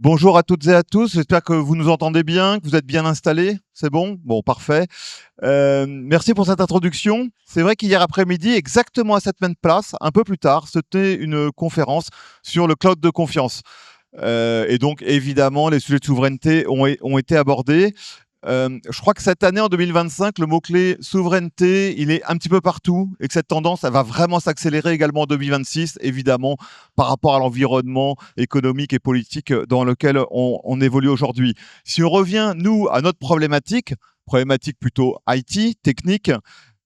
Bonjour à toutes et à tous, j'espère que vous nous entendez bien, que vous êtes bien installés. C'est bon? Bon, parfait. Merci pour cette introduction. C'est vrai qu'hier après-midi, exactement à cette même place, un peu plus tard, c'était une conférence sur le cloud de confiance. Et donc, évidemment, les sujets de souveraineté ont été abordés. Je crois que cette année, en 2025, le mot-clé souveraineté, il est un petit peu partout et que cette tendance, elle va vraiment s'accélérer également en 2026, évidemment, par rapport à l'environnement économique et politique dans lequel on évolue aujourd'hui. Si on revient, nous, à notre problématique plutôt IT, technique,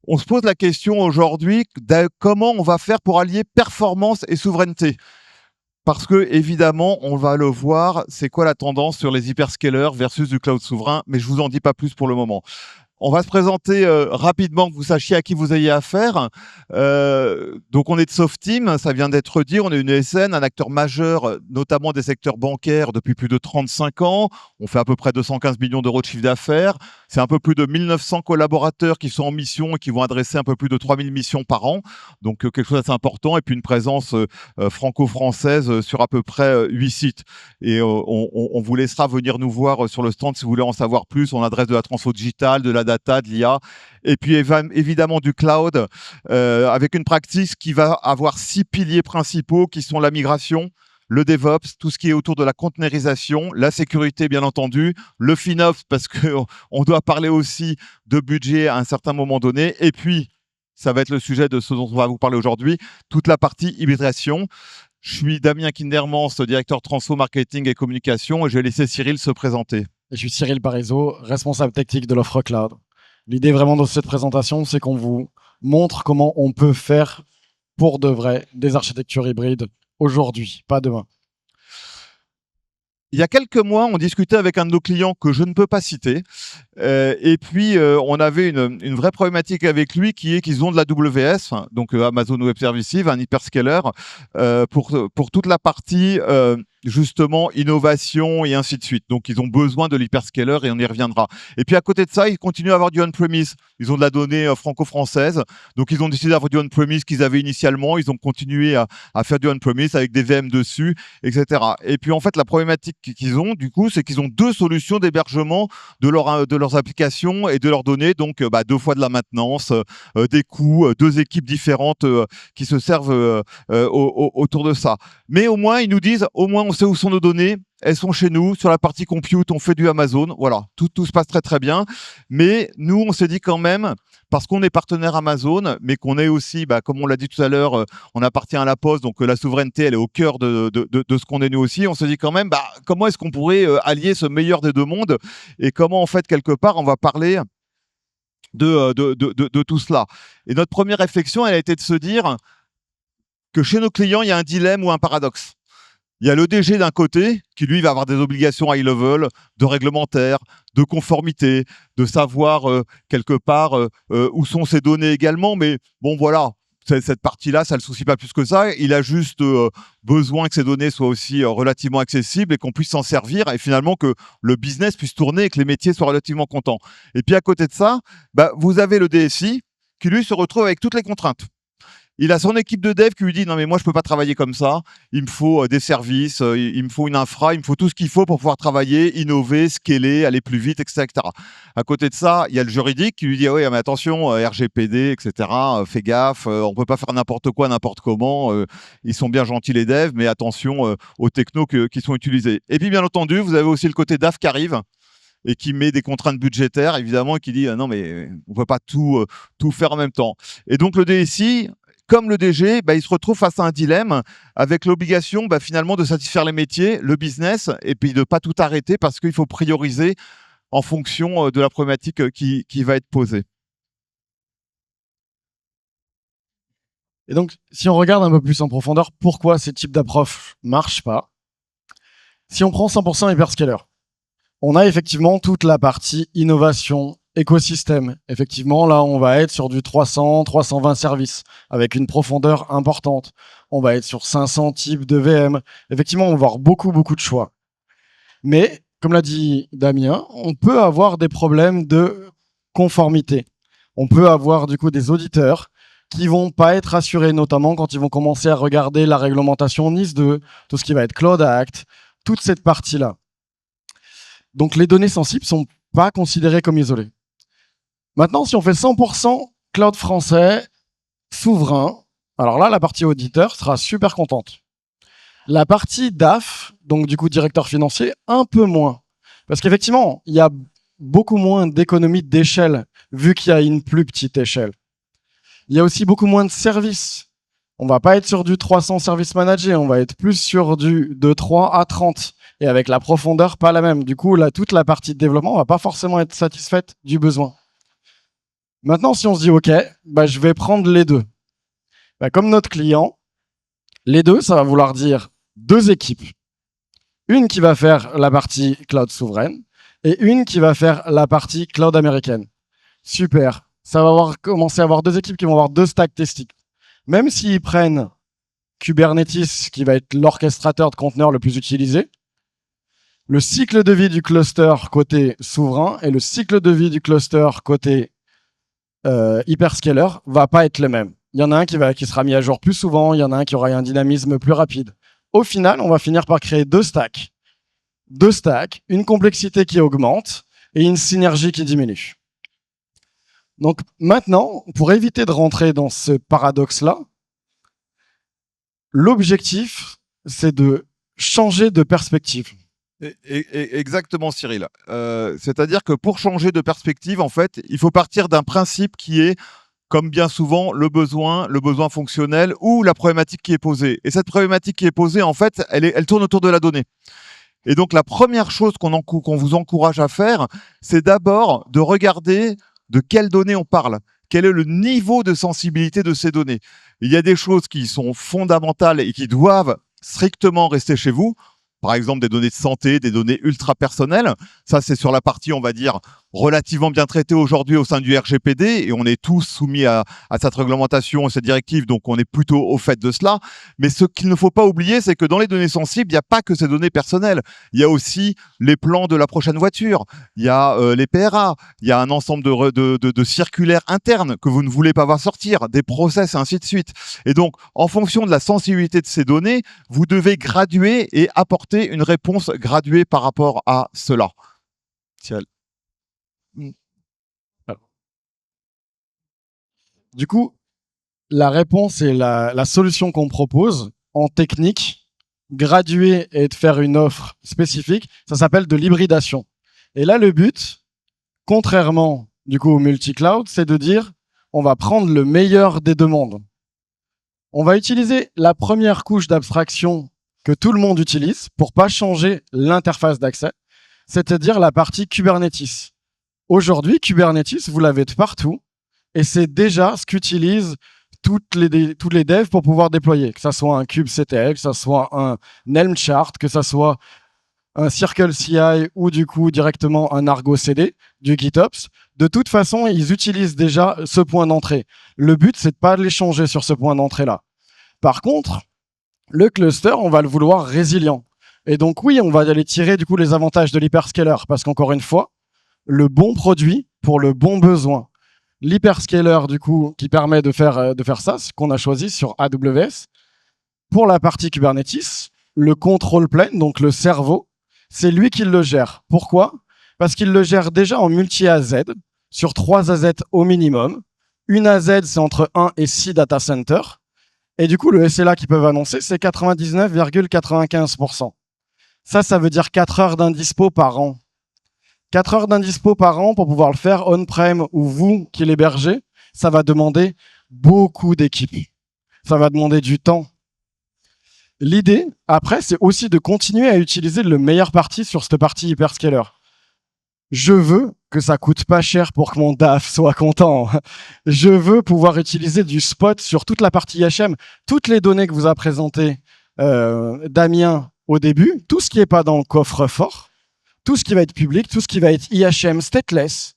on se pose la question aujourd'hui de comment on va faire pour allier performance et souveraineté. Parce que, évidemment, on va le voir, c'est quoi la tendance sur les hyperscalers versus du cloud souverain, mais je vous en dis pas plus pour le moment. On va se présenter rapidement, que vous sachiez à qui vous ayez affaire. Donc, on est de Softeam, ça vient d'être dit. On est une ESN, un acteur majeur, notamment des secteurs bancaires depuis plus de 35 ans. On fait à peu près 215 millions d'euros de chiffre d'affaires. C'est un peu plus de 1900 collaborateurs qui sont en mission et qui vont adresser un peu plus de 3000 missions par an. Donc, quelque chose d'assez important. Et puis, une présence franco-française sur à peu près 8 sites. Et on vous laissera venir nous voir sur le stand si vous voulez en savoir plus. On adresse de la transfo digitale, de la data, de l'IA, et puis évidemment du cloud, avec une practice qui va avoir 6 piliers principaux qui sont la migration, le DevOps, tout ce qui est autour de la conteneurisation, la sécurité bien entendu, le FinOps parce qu'on doit parler aussi de budget à un certain moment donné, et puis ça va être le sujet de ce dont on va vous parler aujourd'hui, toute la partie hybridation. Je suis Damien Kindermans, directeur transfo marketing et communication, et je vais laisser Cyril se présenter. Je suis Cyril Parizeau, responsable technique de l'offre cloud. L'idée vraiment de cette présentation, c'est qu'on vous montre comment on peut faire pour de vrai des architectures hybrides aujourd'hui, pas demain. Il y a quelques mois, on discutait avec un de nos clients que je ne peux pas citer. Et puis, on avait une vraie problématique avec lui qui est qu'ils ont de la WS, donc Amazon Web Services, un hyperscaler, pour toute la partie justement innovation et ainsi de suite. Donc, ils ont besoin de l'hyperscaler et on y reviendra. Et puis, à côté de ça, ils continuent à avoir du on-premise. Ils ont de la donnée franco-française. Donc, ils ont décidé d'avoir du on-premise qu'ils avaient initialement. Ils ont continué à faire du on-premise avec des VM dessus, etc. Et puis, en fait, la problématique qu'ils ont, du coup, c'est qu'ils ont deux solutions d'hébergement de leurs applications et de leurs données. Donc, deux fois de la maintenance, des coûts, deux équipes différentes qui se servent autour de ça. Mais au moins, ils nous disent, au moins, on sait où sont nos données. Elles sont chez nous. Sur la partie compute, on fait du Amazon. Voilà, tout se passe très, très bien. Mais nous, on s'est dit quand même, parce qu'on est partenaire Amazon, mais qu'on est aussi, comme on l'a dit tout à l'heure, on appartient à la Poste, donc la souveraineté, elle est au cœur de ce qu'on est nous aussi. On se dit quand même, comment est-ce qu'on pourrait allier ce meilleur des deux mondes et comment, en fait, quelque part, on va parler de tout cela. Et notre première réflexion, elle a été de se dire que chez nos clients, il y a un dilemme ou un paradoxe. Il y a le DG d'un côté qui, lui, va avoir des obligations high level, de réglementaire, de conformité, de savoir quelque part où sont ses données également. Mais bon, voilà, cette partie-là, ça ne le soucie pas plus que ça. Il a juste besoin que ces données soient aussi relativement accessibles et qu'on puisse s'en servir et finalement que le business puisse tourner et que les métiers soient relativement contents. Et puis à côté de ça, vous avez le DSI qui, lui, se retrouve avec toutes les contraintes. Il a son équipe de dev qui lui dit non mais moi je peux pas travailler comme ça, il me faut des services, il me faut une infra, il me faut tout ce qu'il faut pour pouvoir travailler, innover, scaler, aller plus vite, etc., etc. À côté de ça, il y a le juridique qui lui dit oui mais attention RGPD, etc. Fais gaffe, on peut pas faire n'importe quoi n'importe comment. Ils sont bien gentils les devs, mais attention aux technos qui sont utilisés. Et puis bien entendu, vous avez aussi le côté DAF qui arrive et qui met des contraintes budgétaires évidemment et qui dit non mais on peut pas tout faire en même temps. Et donc le DSI comme le DG, il se retrouve face à un dilemme avec l'obligation finalement de satisfaire les métiers, le business, et puis de ne pas tout arrêter parce qu'il faut prioriser en fonction de la problématique qui va être posée. Et donc, si on regarde un peu plus en profondeur, pourquoi ces types d'approches ne marchent pas? Si on prend 100% hyperscaler, on a effectivement toute la partie innovation, écosystème. Effectivement, là, on va être sur du 300, 320 services avec une profondeur importante. On va être sur 500 types de VM. Effectivement, on va avoir beaucoup de choix. Mais, comme l'a dit Damien, on peut avoir des problèmes de conformité. On peut avoir, du coup, des auditeurs qui vont pas être assurés, notamment quand ils vont commencer à regarder la réglementation NIS2, tout ce qui va être Cloud Act, toute cette partie-là. Donc, les données sensibles sont pas considérées comme isolées. Maintenant, si on fait 100% cloud français, souverain, alors là, la partie auditeur sera super contente. La partie DAF, donc du coup directeur financier, un peu moins. Parce qu'effectivement, il y a beaucoup moins d'économies d'échelle, vu qu'il y a une plus petite échelle. Il y a aussi beaucoup moins de services. On va pas être sur du 300 services managés, on va être plus sur de 3 à 30. Et avec la profondeur, pas la même. Du coup, là, toute la partie de développement va pas forcément être satisfaite du besoin. Maintenant, si on se dit, OK, je vais prendre les deux. Comme notre client, les deux, ça va vouloir dire 2 équipes. Une qui va faire la partie cloud souveraine et une qui va faire la partie cloud américaine. Super. Ça va commencer à avoir 2 équipes qui vont avoir 2 stacks testing. Même s'ils prennent Kubernetes, qui va être l'orchestrateur de conteneurs le plus utilisé, le cycle de vie du cluster côté souverain et le cycle de vie du cluster côté hyperscaler va pas être le même. Il y en a un qui sera mis à jour plus souvent, il y en a un qui aura un dynamisme plus rapide. Au final, on va finir par créer 2 stacks. 2 stacks, une complexité qui augmente et une synergie qui diminue. Donc maintenant, pour éviter de rentrer dans ce paradoxe-là, l'objectif, c'est de changer de perspective. Exactement, Cyril. C'est-à-dire que pour changer de perspective, en fait, il faut partir d'un principe qui est, comme bien souvent, le besoin fonctionnel ou la problématique qui est posée. Et cette problématique qui est posée, en fait, elle tourne autour de la donnée. Et donc, la première chose qu'on vous encourage à faire, c'est d'abord de regarder de quelles données on parle. Quel est le niveau de sensibilité de ces données? Il y a des choses qui sont fondamentales et qui doivent strictement rester chez vous. Par exemple, des données de santé, des données ultra personnelles. Ça, c'est sur la partie, on va dire, relativement bien traitée aujourd'hui au sein du RGPD. Et on est tous soumis à cette réglementation, à cette directive. Donc, on est plutôt au fait de cela. Mais ce qu'il ne faut pas oublier, c'est que dans les données sensibles, il n'y a pas que ces données personnelles. Il y a aussi les plans de la prochaine voiture. Il y a les PRA. Il y a un ensemble de circulaires internes que vous ne voulez pas voir sortir, des process et ainsi de suite. Et donc, en fonction de la sensibilité de ces données, vous devez graduer et apporter une réponse graduée par rapport à cela. Du coup, la réponse et la solution qu'on propose en technique, graduer et de faire une offre spécifique, ça s'appelle de l'hybridation. Et là, le but, contrairement du coup au multi-cloud, c'est de dire on va prendre le meilleur des 2 mondes. On va utiliser la première couche d'abstraction que tout le monde utilise pour pas changer l'interface d'accès, c'est-à-dire la partie Kubernetes. Aujourd'hui, Kubernetes, vous l'avez de partout et c'est déjà ce qu'utilisent tous les devs pour pouvoir déployer, que ça soit un kubectl, que ça soit un Helm chart, que ça soit un Circle CI ou du coup directement un Argo CD du GitOps. De toute façon, ils utilisent déjà ce point d'entrée. Le but, c'est de pas les changer sur ce point d'entrée-là. Par contre, le cluster, on va le vouloir résilient. Et donc oui, on va aller tirer du coup les avantages de l'hyperscaler parce qu'encore une fois, le bon produit pour le bon besoin. L'hyperscaler du coup qui permet de faire ça, ce qu'on a choisi sur AWS. Pour la partie Kubernetes, le control plane, donc le cerveau, c'est lui qui le gère. Pourquoi? Parce qu'il le gère déjà en multi-AZ, sur 3 AZ au minimum. Une AZ, c'est entre 1 et 6 data centers. Et du coup, le SLA qu'ils peuvent annoncer, c'est 99,95%. Ça veut dire 4 heures d'indispo par an. 4 heures d'indispo par an pour pouvoir le faire on-prem ou vous qui l'hébergez, ça va demander beaucoup d'équipes. Ça va demander du temps. L'idée, après, c'est aussi de continuer à utiliser le meilleur parti sur cette partie hyperscaler. Je veux que ça coûte pas cher pour que mon DAF soit content. Je veux pouvoir utiliser du spot sur toute la partie IHM. Toutes les données que vous a présentées Damien au début, tout ce qui n'est pas dans le coffre-fort, tout ce qui va être public, tout ce qui va être IHM stateless,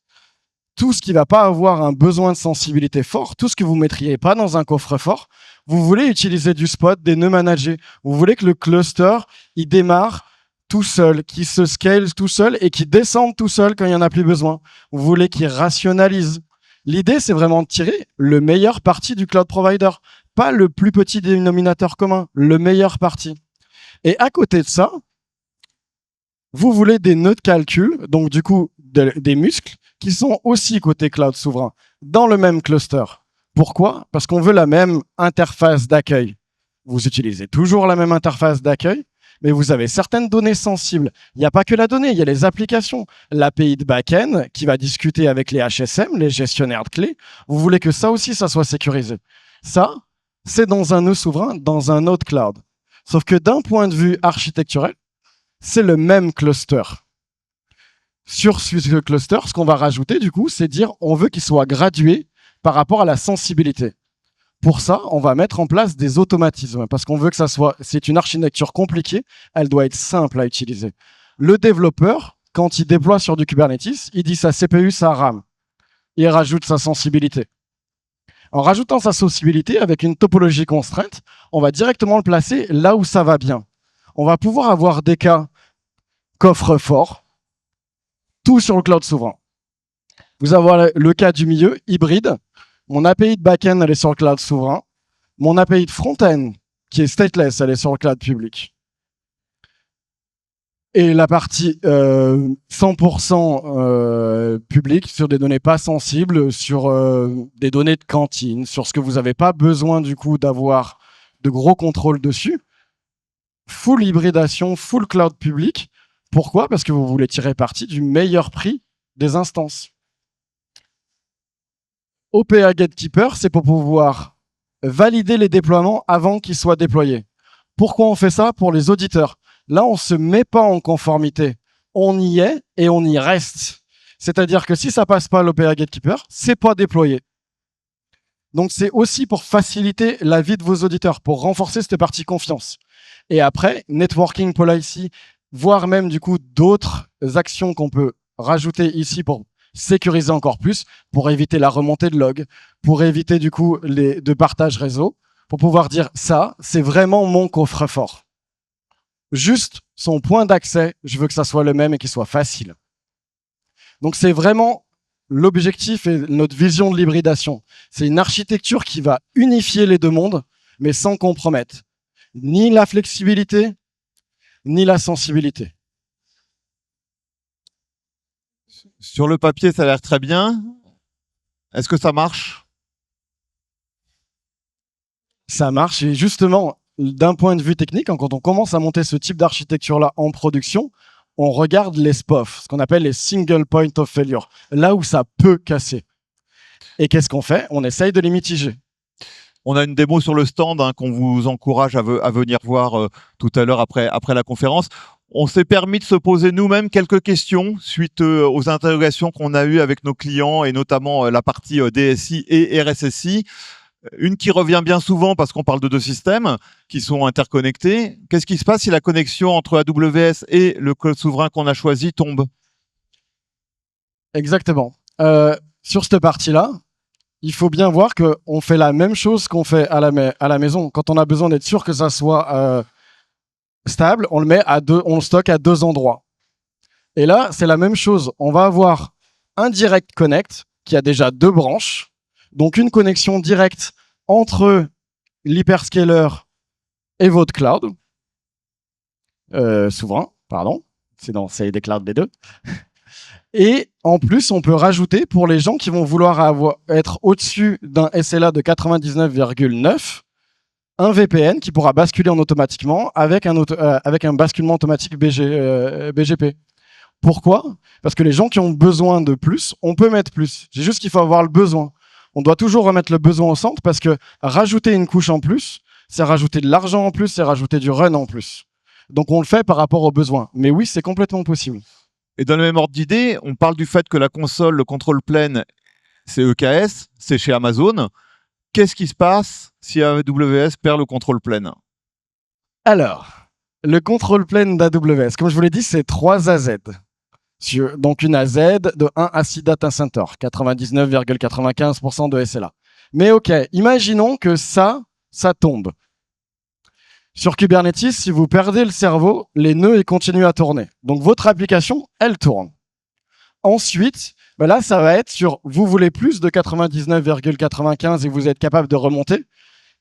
tout ce qui va pas avoir un besoin de sensibilité fort, tout ce que vous mettriez pas dans un coffre-fort, vous voulez utiliser du spot, des nœuds managés. Vous voulez que le cluster, il démarre tout seul, qui se scale tout seul et qui descende tout seul quand il n'y en a plus besoin. Vous voulez qu'il rationalise. L'idée, c'est vraiment de tirer le meilleur parti du cloud provider, pas le plus petit dénominateur commun, le meilleur parti. Et à côté de ça, Vous voulez des nœuds de calcul, donc du coup des muscles, qui sont aussi côté cloud souverain, dans le même cluster. Pourquoi? Parce qu'on veut la même interface d'accueil. Vous utilisez toujours la même interface d'accueil, mais vous avez certaines données sensibles. Il n'y a pas que la donnée, il y a les applications. L'API de back-end qui va discuter avec les HSM, les gestionnaires de clés. Vous voulez que ça aussi, ça soit sécurisé. Ça, c'est dans un nœud souverain, dans un autre cloud. Sauf que d'un point de vue architecturel, c'est le même cluster. Sur ce cluster, ce qu'on va rajouter, du coup, c'est dire on veut qu'il soit gradué par rapport à la sensibilité. Pour ça, on va mettre en place des automatismes parce qu'on veut que ça soit. C'est une architecture compliquée, elle doit être simple à utiliser. Le développeur, quand il déploie sur du Kubernetes, il dit sa CPU, sa RAM. Il rajoute sa sensibilité. En rajoutant sa sensibilité avec une topologie constrainte, on va directement le placer là où ça va bien. On va pouvoir avoir des cas coffre-fort, tout sur le cloud souverain. Vous avez le cas du milieu, hybride. Mon API de back-end, elle est sur le cloud souverain. Mon API de front-end, qui est stateless, elle est sur le cloud public. Et la partie 100% publique sur des données pas sensibles, sur des données de cantine, sur ce que vous n'avez pas besoin du coup d'avoir de gros contrôles dessus. Full hybridation, full cloud public. Pourquoi? Parce que vous voulez tirer parti du meilleur prix des instances. OPA Gatekeeper, c'est pour pouvoir valider les déploiements avant qu'ils soient déployés. Pourquoi on fait ça? Pour les auditeurs. Là, on ne se met pas en conformité. On y est et on y reste. C'est-à-dire que si ça passe pas l'OPA Gatekeeper, c'est pas déployé. Donc, c'est aussi pour faciliter la vie de vos auditeurs, pour renforcer cette partie confiance. Et après, networking policy, voire même du coup d'autres actions qu'on peut rajouter ici pour sécuriser encore plus, pour éviter la remontée de log, pour éviter du coup de partage réseau, pour pouvoir dire ça, c'est vraiment mon coffre-fort. Juste son point d'accès, je veux que ça soit le même et qu'il soit facile. Donc c'est vraiment l'objectif et notre vision de l'hybridation. C'est une architecture qui va unifier les deux mondes, mais sans compromettre ni la flexibilité, ni la sensibilité. Sur le papier, ça a l'air très bien. Est-ce que ça marche? Ça marche. Et justement, d'un point de vue technique, quand on commence à monter ce type d'architecture-là en production, on regarde les SPOF, ce qu'on appelle les single point of failure, là où ça peut casser. Et qu'est-ce qu'on fait? On essaye de les mitiger. On a une démo sur le stand qu'on vous encourage à venir voir tout à l'heure après la conférence. On s'est permis de se poser nous-mêmes quelques questions suite aux interrogations qu'on a eues avec nos clients et notamment la partie DSI et RSSI. Une qui revient bien souvent parce qu'on parle de deux systèmes qui sont interconnectés. Qu'est-ce qui se passe si la connexion entre AWS et le cloud souverain qu'on a choisi tombe? Exactement. Sur cette partie-là, il faut bien voir qu'on fait la même chose qu'on fait à la maison. Quand on a besoin d'être sûr que ça soit stable, on le stocke à deux endroits. Et là, c'est la même chose. On va avoir un direct connect qui a déjà deux branches. Donc, une connexion directe entre l'hyperscaler et votre cloud. Souverain, pardon. C'est des clouds B2. Et en plus, on peut rajouter pour les gens qui vont vouloir être au-dessus d'un SLA de 99,9, un VPN qui pourra basculer en automatiquement avec un basculement automatique BGP. Pourquoi? Parce que les gens qui ont besoin de plus, on peut mettre plus. C'est juste qu'il faut avoir le besoin. On doit toujours remettre le besoin au centre parce que rajouter une couche en plus, c'est rajouter de l'argent en plus, c'est rajouter du run en plus. Donc on le fait par rapport aux besoins. Mais oui, c'est complètement possible. Et dans le même ordre d'idée, on parle du fait que la console, le control plane, c'est EKS, c'est chez Amazon. Qu'est-ce qui se passe si AWS perd le control plane? Alors, le control plane d'AWS, comme je vous l'ai dit, c'est 3 AZ. Donc une AZ de 1 ACID Data Center, 99,95% de SLA. Mais ok, imaginons que ça tombe. Sur Kubernetes, si vous perdez le cerveau, les nœuds ils continuent à tourner. Donc votre application, elle tourne. Ensuite, là, ça va être sur vous voulez plus de 99,95 et vous êtes capable de remonter.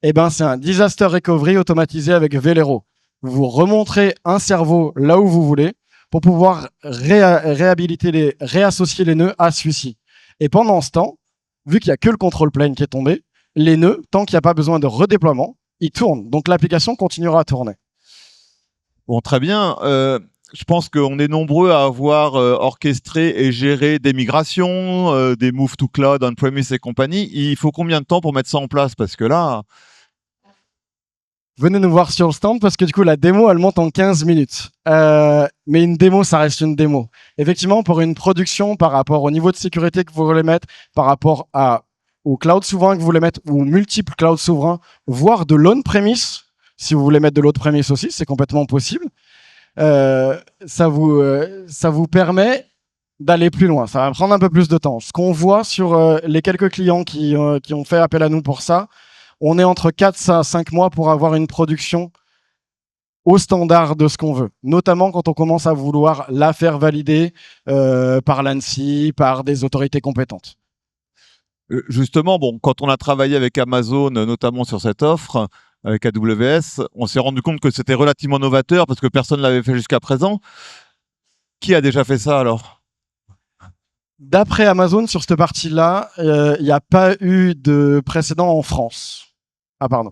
C'est un disaster recovery automatisé avec Velero. Vous remonterez un cerveau là où vous voulez. pour pouvoir réassocier les nœuds à celui-ci. Et pendant ce temps, vu qu'il n'y a que le control plane qui est tombé, les nœuds, tant qu'il n'y a pas besoin de redéploiement, ils tournent. Donc l'application continuera à tourner. Bon, très bien. Je pense qu'on est nombreux à avoir orchestré et géré des migrations, des move to cloud, on-premise et compagnie. Il faut combien de temps pour mettre ça en place? Parce que là... Venez nous voir sur le stand parce que du coup, la démo, elle monte en 15 minutes. Mais une démo, ça reste une démo. Effectivement, pour une production, par rapport au niveau de sécurité que vous voulez mettre, par rapport au cloud souverain que vous voulez mettre, ou multiples clouds souverains, voire de l'on-premise, si vous voulez mettre de l'on-premise aussi, c'est complètement possible. Ça vous permet d'aller plus loin. Ça va prendre un peu plus de temps. Ce qu'on voit sur les quelques clients qui ont fait appel à nous pour ça, on est entre 4 à 5 mois pour avoir une production au standard de ce qu'on veut. Notamment quand on commence à vouloir la faire valider par l'ANSSI, par des autorités compétentes. Justement, bon, quand on a travaillé avec Amazon, notamment sur cette offre, avec AWS, on s'est rendu compte que c'était relativement novateur parce que personne ne l'avait fait jusqu'à présent. Qui a déjà fait ça alors? D'après Amazon, sur cette partie-là, il n'y a pas eu de précédent en France, à part nous.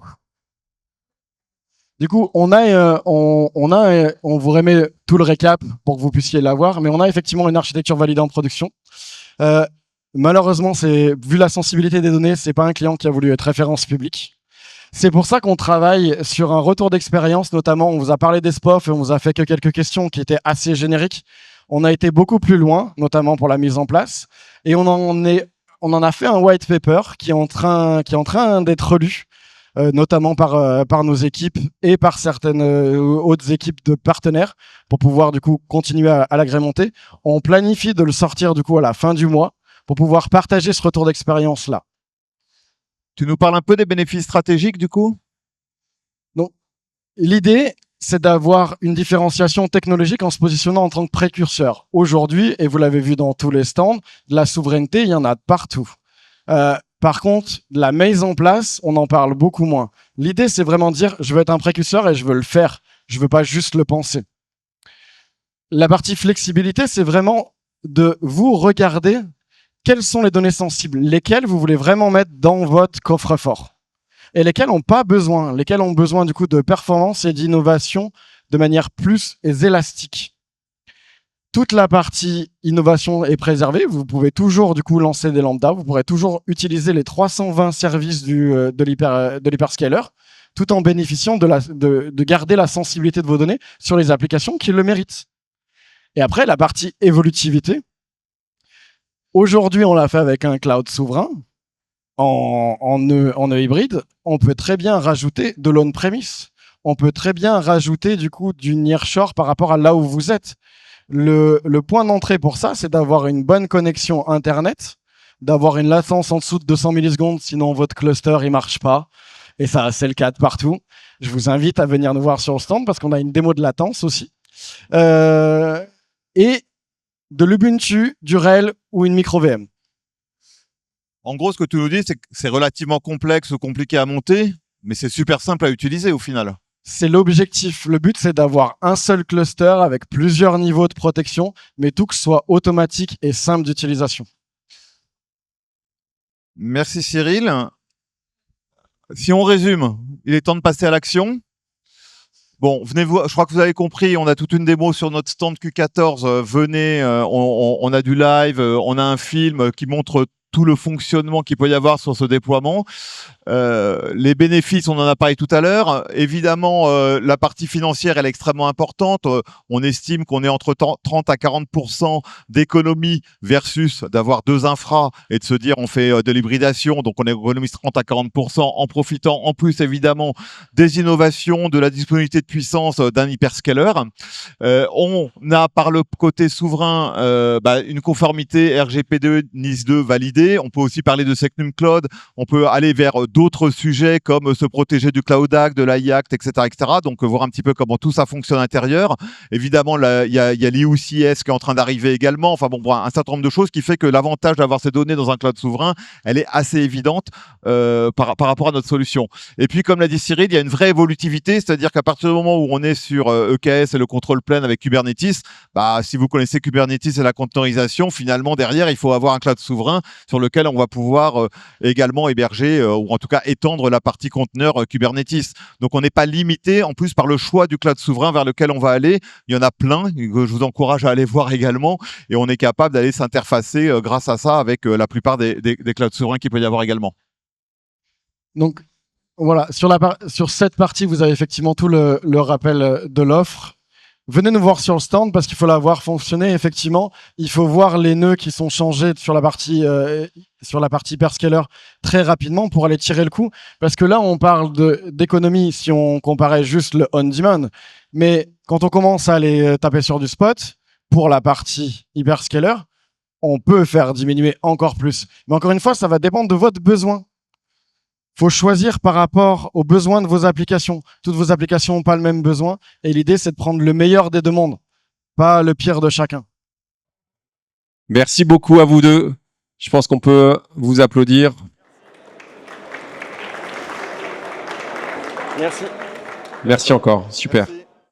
Du coup, on vous remet tout le récap pour que vous puissiez l'avoir, mais on a effectivement une architecture validée en production. Malheureusement, vu la sensibilité des données, c'est pas un client qui a voulu être référence publique. C'est pour ça qu'on travaille sur un retour d'expérience, notamment, on vous a parlé des SPOF et on vous a fait que quelques questions qui étaient assez génériques. On a été beaucoup plus loin, notamment pour la mise en place, et on en a fait un white paper qui est en train d'être relu, notamment par nos équipes et par certaines autres équipes de partenaires, pour pouvoir du coup continuer à l'agrémenter. On planifie de le sortir du coup à la fin du mois pour pouvoir partager ce retour d'expérience là. Tu nous parles un peu des bénéfices stratégiques du coup? Donc, l'idée, c'est d'avoir une différenciation technologique en se positionnant en tant que précurseur. Aujourd'hui, et vous l'avez vu dans tous les stands, de la souveraineté, il y en a de partout. Par contre, la mise en place, on en parle beaucoup moins. L'idée, c'est vraiment de dire, je veux être un précurseur et je veux le faire. Je veux pas juste le penser. La partie flexibilité, c'est vraiment de vous regarder quelles sont les données sensibles, lesquelles vous voulez vraiment mettre dans votre coffre-fort et lesquels n'ont pas besoin, lesquels ont besoin du coup de performance et d'innovation de manière plus élastique. Toute la partie innovation est préservée. Vous pouvez toujours du coup lancer des lambda. Vous pourrez toujours utiliser les 320 services de l'hyperscaler, tout en bénéficiant de garder la sensibilité de vos données sur les applications qui le méritent. Et après, la partie évolutivité. Aujourd'hui, on l'a fait avec un cloud souverain. En nœud hybride, on peut très bien rajouter de l'on-premise. On peut très bien rajouter du coup du nearshore par rapport à là où vous êtes. Le point d'entrée pour ça, c'est d'avoir une bonne connexion Internet, d'avoir une latence en dessous de 200 millisecondes, sinon votre cluster il marche pas. Et ça, c'est le cas de partout. Je vous invite à venir nous voir sur le stand parce qu'on a une démo de latence aussi. Et de l'Ubuntu, du RHEL ou une micro VM. En gros, ce que tu nous dis, c'est que c'est relativement complexe ou compliqué à monter, mais c'est super simple à utiliser au final. C'est l'objectif. Le but, c'est d'avoir un seul cluster avec plusieurs niveaux de protection, mais tout que ce soit automatique et simple d'utilisation. Merci Cyril. Si on résume, il est temps de passer à l'action. Bon, venez voir, je crois que vous avez compris, on a toute une démo sur notre stand Q14. Venez, on a du live, on a un film qui montre tout le fonctionnement qu'il peut y avoir sur ce déploiement. Les bénéfices, on en a parlé tout à l'heure. Évidemment, la partie financière, elle est extrêmement importante. On estime qu'on est entre 30 à 40% d'économie versus d'avoir deux infras et de se dire on fait de l'hybridation, donc on économise 30 à 40% en profitant en plus évidemment des innovations, de la disponibilité de puissance d'un hyperscaler. On a par le côté souverain une conformité RGPD NIS 2 validée. On peut aussi parler de Secnum Cloud. On peut aller vers d'autres sujets comme se protéger du Cloud Act, de l'AI Act, etc., etc. Donc voir un petit peu comment tout ça fonctionne à l'intérieur. Évidemment, il y a l'IUCS qui est en train d'arriver également. Enfin bon, un certain nombre de choses qui fait que l'avantage d'avoir ces données dans un cloud souverain, elle est assez évidente par rapport à notre solution. Et puis, comme l'a dit Cyril, il y a une vraie évolutivité, c'est-à-dire qu'à partir du moment où on est sur EKS et le contrôle plein avec Kubernetes, bah, si vous connaissez Kubernetes et la containerisation, finalement, derrière, il faut avoir un cloud souverain sur lequel on va pouvoir également héberger ou en tout cas étendre la partie conteneur Kubernetes. Donc, on n'est pas limité, en plus, par le choix du cloud souverain vers lequel on va aller. Il y en a plein que je vous encourage à aller voir également et on est capable d'aller s'interfacer grâce à ça avec la plupart des clouds souverains qu'il peut y avoir également. Donc, voilà, sur cette partie, vous avez effectivement tout le rappel de l'offre. Venez nous voir sur le stand parce qu'il faut la voir fonctionner. Effectivement, il faut voir les nœuds qui sont changés sur la partie hyperscaler très rapidement pour aller tirer le coup. Parce que là, on parle d'économie si on comparait juste le on-demand. Mais quand on commence à aller taper sur du spot, pour la partie hyperscaler, on peut faire diminuer encore plus. Mais encore une fois, ça va dépendre de votre besoin. Faut choisir par rapport aux besoins de vos applications. Toutes vos applications n'ont pas le même besoin. Et l'idée, c'est de prendre le meilleur des deux mondes, pas le pire de chacun. Merci beaucoup à vous deux. Je pense qu'on peut vous applaudir. Merci. Merci encore. Super. Merci.